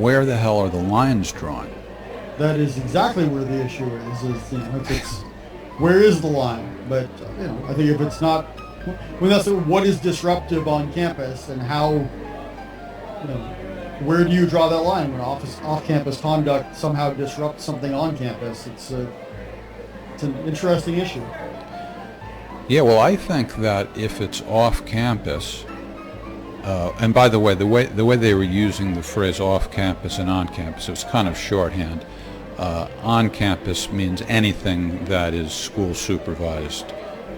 where the hell are the lines drawn? That is exactly where the issue is if it's where is the line? But I think if it's not, that's what is disruptive on campus and how, where do you draw that line when off-campus conduct somehow disrupts something on campus? It's an interesting issue. Yeah, well, I think that if it's off campus, and by the way they were using the phrase off campus and on campus, it was kind of shorthand. On campus means anything that is school supervised.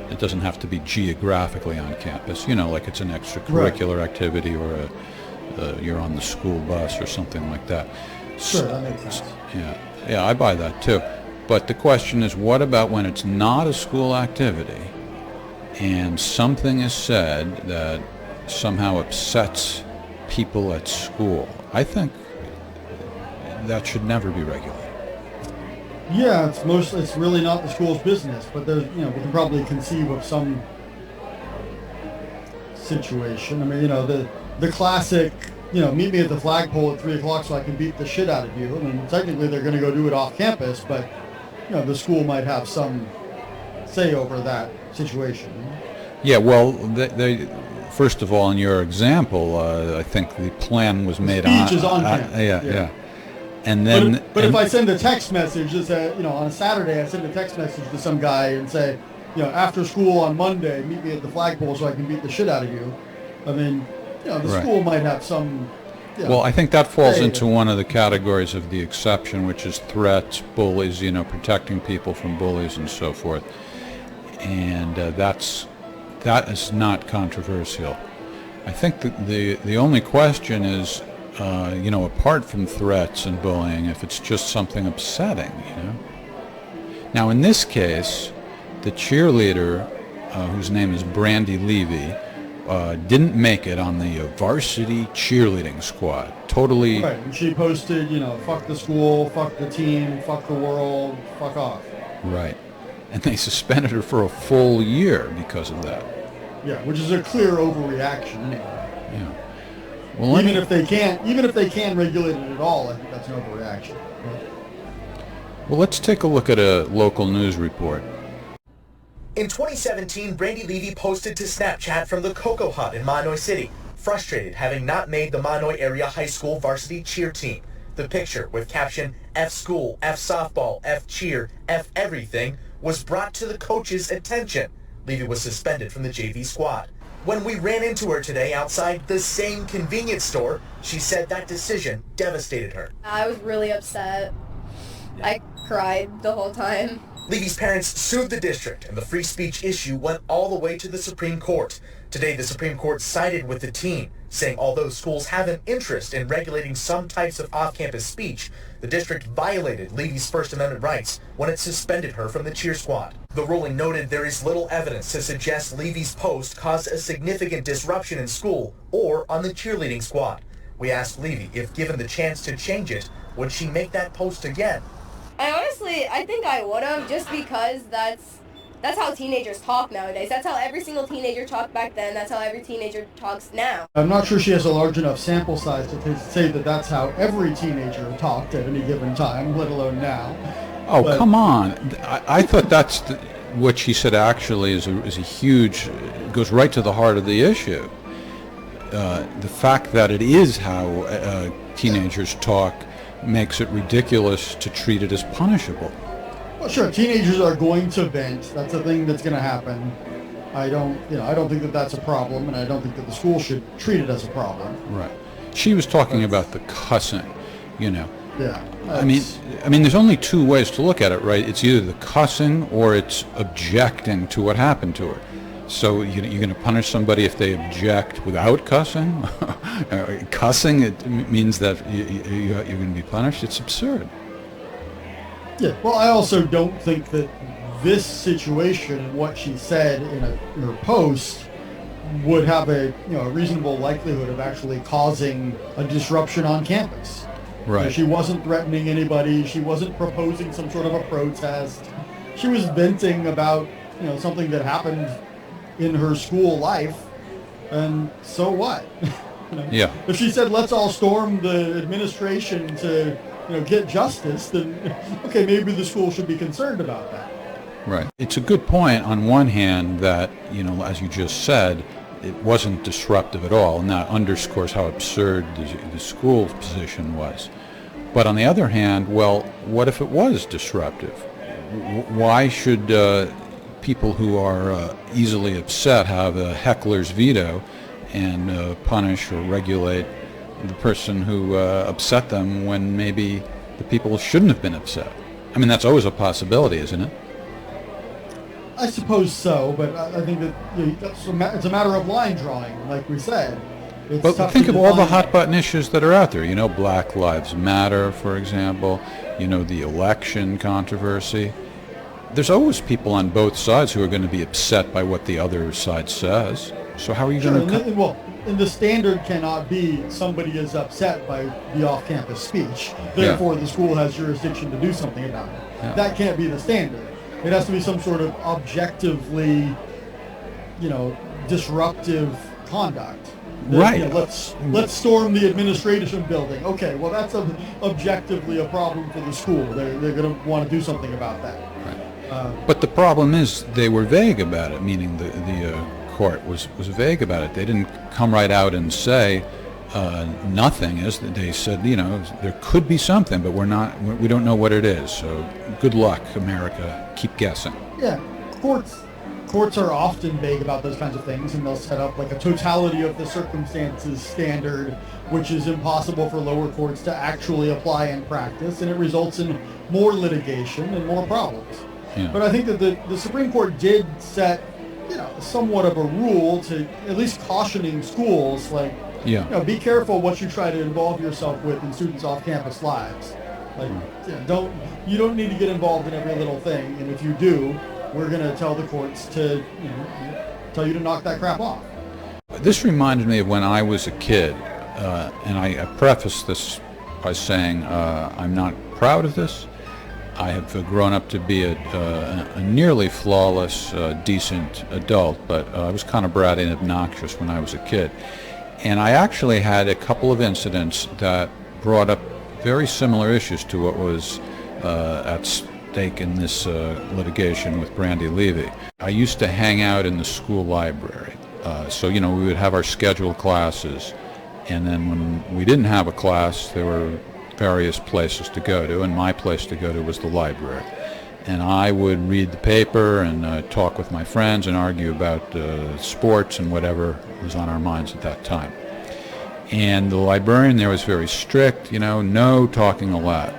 It doesn't have to be geographically on campus, like it's an extracurricular activity or you're on the school bus or something like that. Sure, that makes sense. Yeah, I buy that too. But the question is, what about when it's not a school activity and something is said that somehow upsets people at school? I think that should never be regulated. Yeah, it's really not the school's business, but there's we can probably conceive of some situation. I mean, the classic, meet me at the flagpole at 3:00 so I can beat the shit out of you. I mean, technically they're going to go do it off campus, but the school might have some say over that situation. Yeah, well, they first of all, in your example, I think the plan was made on. Speech is on campus. Yeah. And then, but if I send a text message, on a Saturday, I send a text message to some guy and say, after school on Monday, meet me at the flagpole so I can beat the shit out of you. I mean, the school might have some. Well, I think that falls into one of the categories of the exception, which is threats, bullies, protecting people from bullies and so forth. And that is not controversial. I think that the only question is, apart from threats and bullying, if it's just something upsetting, Now, in this case, the cheerleader, whose name is Brandy Levy, didn't make it on the varsity cheerleading squad. Totally. Right, and she posted, fuck the school, fuck the team, fuck the world, fuck off. Right. And they suspended her for a full year because of that. Yeah, which is a clear overreaction anyway. Yeah. Well, even if they can regulate it at all, I think that's an overreaction. Well, let's take a look at a local news report. In 2017, Brandy Levy posted to Snapchat from the Cocoa Hut in Mahanoy City, frustrated having not made the Mahanoy area high school varsity cheer team. The picture, with caption, F school, F softball, F cheer, F everything, was brought to the coach's attention. Levy was suspended from the JV squad. When we ran into her today outside the same convenience store, she said that decision devastated her. I was really upset. I cried the whole time. Levy's parents sued the district, and the free speech issue went all the way to the Supreme Court. Today, the Supreme Court sided with the team, saying although schools have an interest in regulating some types of off-campus speech, the district violated Levy's First Amendment rights when it suspended her from the cheer squad. The ruling noted there is little evidence to suggest Levy's post caused a significant disruption in school or on the cheerleading squad. We asked Levy if given the chance to change it, would she make that post again? I think I would have, just because that's how teenagers talk nowadays. That's how every single teenager talked back then. That's how every teenager talks now. I'm not sure she has a large enough sample size to say that that's how every teenager talked at any given time, let alone now. Oh, but come on. I thought that's what she said actually is a huge, goes right to the heart of the issue. The fact that it is how teenagers talk makes it ridiculous to treat it as punishable. Well, sure, teenagers are going to vent. That's a thing that's going to happen. I don't think that that's a problem, and I don't think that the school should treat it as a problem. Right. She was talking about the cussing, Yeah. I mean, there's only two ways to look at it, right? It's either the cussing or it's objecting to what happened to her. So you're going to punish somebody if they object without cussing? Cussing, it means that you're going to be punished? It's absurd. Yeah, well, I also don't think that this situation and what she said in her post would have a reasonable likelihood of actually causing a disruption on campus. Right. She wasn't threatening anybody. She wasn't proposing some sort of a protest. She was venting about something that happened in her school life, and so what? Yeah. If she said, let's all storm the administration to, get justice, then, okay, maybe the school should be concerned about that. Right. It's a good point on one hand that, as you just said, it wasn't disruptive at all, and that underscores how absurd the school position was. But on the other hand, well, what if it was disruptive? Why should people who are easily upset have a heckler's veto and punish or regulate the person who upset them when maybe the people shouldn't have been upset? I mean, that's always a possibility, isn't it? I suppose so, but I think that it's a matter of line drawing, like we said. But think of all the hot-button issues that are out there. Black Lives Matter, for example. The election controversy. There's always people on both sides who are going to be upset by what the other side says. So how are you going to... And the standard cannot be somebody is upset by the off-campus speech, therefore the school has jurisdiction to do something about it. Yeah. That can't be the standard. It has to be some sort of objectively, disruptive conduct. Right. Let's storm the administration building. Okay, well that's objectively a problem for the school. They're going to want to do something about that. Right. But the problem is they were vague about it, meaning the court was vague about it. They didn't come right out and say nothing. They said, there could be something, but we don't know what it is. So good luck, America. Keep guessing. Yeah, courts are often vague about those kinds of things, and they'll set up like a totality of the circumstances standard, which is impossible for lower courts to actually apply and practice, and it results in more litigation and more problems. Yeah. But I think that the Supreme Court did set, somewhat of a rule to at least cautioning schools, like, be careful what you try to involve yourself with in students' off-campus lives. Like, you don't need to get involved in every little thing, and if you do, we're going to tell the courts to, tell you to knock that crap off. This reminded me of when I was a kid, and I preface this by saying I'm not proud of this. I have grown up to be a nearly flawless, decent adult, but I was kind of bratty and obnoxious when I was a kid. And I actually had a couple of incidents that brought up very similar issues to what was at stake in this litigation with Brandy Levy. I used to hang out in the school library. So, we would have our scheduled classes, and then when we didn't have a class, there were various places to go to, and my place to go to was the library. And I would read the paper and talk with my friends and argue about sports and whatever was on our minds at that time. And the librarian there was very strict, no talking allowed.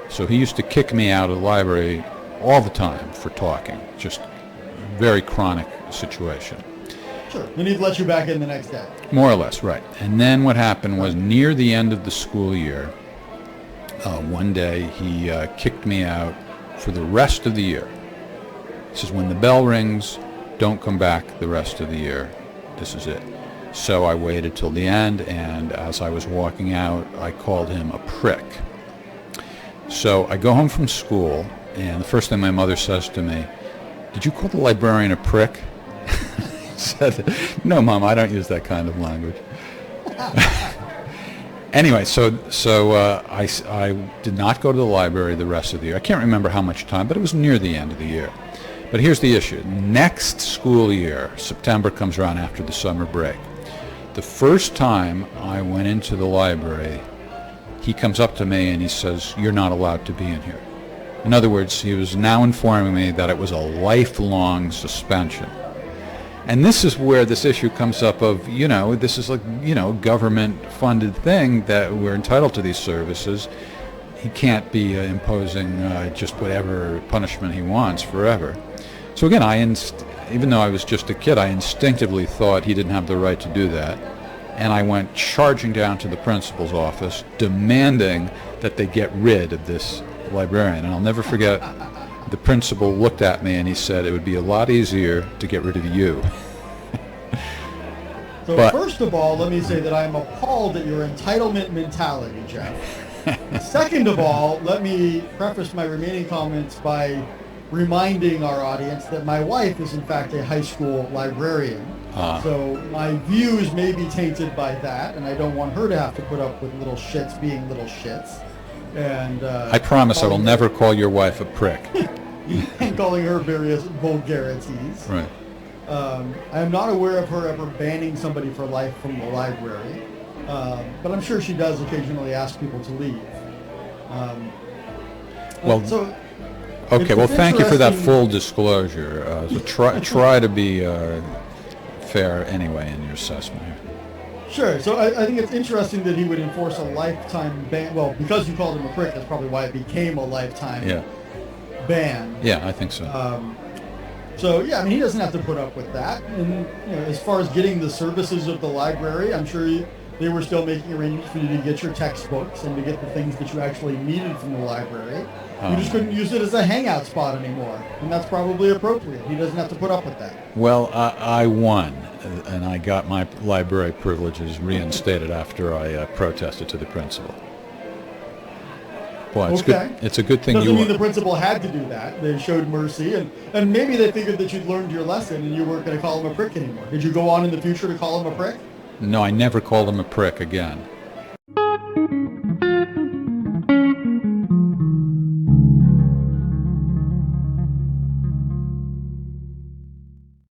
So he used to kick me out of the library all the time for talking, just very chronic situation. Sure, then he'd let you back in the next day. More or less, right. And then what happened was near the end of the school year, one day he kicked me out for the rest of the year. He says, when the bell rings, don't come back the rest of the year. This is it. So I waited till the end, and as I was walking out, I called him a prick. So I go home from school, and the first thing my mother says to me, "Did you call the librarian a prick?" I said, "No, Mom, I don't use that kind of language." Anyway, so I did not go to the library the rest of the year. I can't remember how much time, but it was near the end of the year. But here's the issue. Next school year, September comes around after the summer break. The first time I went into the library, he comes up to me and he says, "You're not allowed to be in here." In other words, he was now informing me that it was a lifelong suspension. And this is where this issue comes up of, this is like, government-funded thing that we're entitled to these services. He can't be imposing just whatever punishment he wants forever. So again, even though I was just a kid, I instinctively thought he didn't have the right to do that. And I went charging down to the principal's office, demanding that they get rid of this librarian. And I'll never forget, the principal looked at me and he said, "It would be a lot easier to get rid of you." So first of all, let me say that I am appalled at your entitlement mentality, Jeff. Second of all, let me preface my remaining comments by reminding our audience that my wife is in fact a high school librarian. So my views may be tainted by that, and I don't want her to have to put up with little shits being little shits. And I promise I will never call your wife a prick. and calling her various vulgarities. Right. I am not aware of her ever banning somebody for life from the library, but I'm sure she does occasionally ask people to leave. Well, so okay. Well, thank you for that interesting- full disclosure. So try to be fair anyway in your assessment here. Sure. So I think it's interesting that he would enforce a lifetime ban. Well, because you called him a prick, that's probably why it became a lifetime ban. Yeah, I think so. So yeah, I mean, he doesn't have to put up with that. And as far as getting the services of the library, I'm sure they were still making arrangements for you to get your textbooks and to get the things that you actually needed from the library. You just couldn't use it as a hangout spot anymore, and that's probably appropriate. He doesn't have to put up with that. Well, I won, and I got my library privileges reinstated after I protested to the principal. Boy, it's Okay. good. It's a good thing Doesn't you mean the principal had to do that. They showed mercy, and maybe they figured that you'd learned your lesson and you weren't going to call him a prick anymore. Did you go on in the future to call him a prick? No, I never called him a prick again.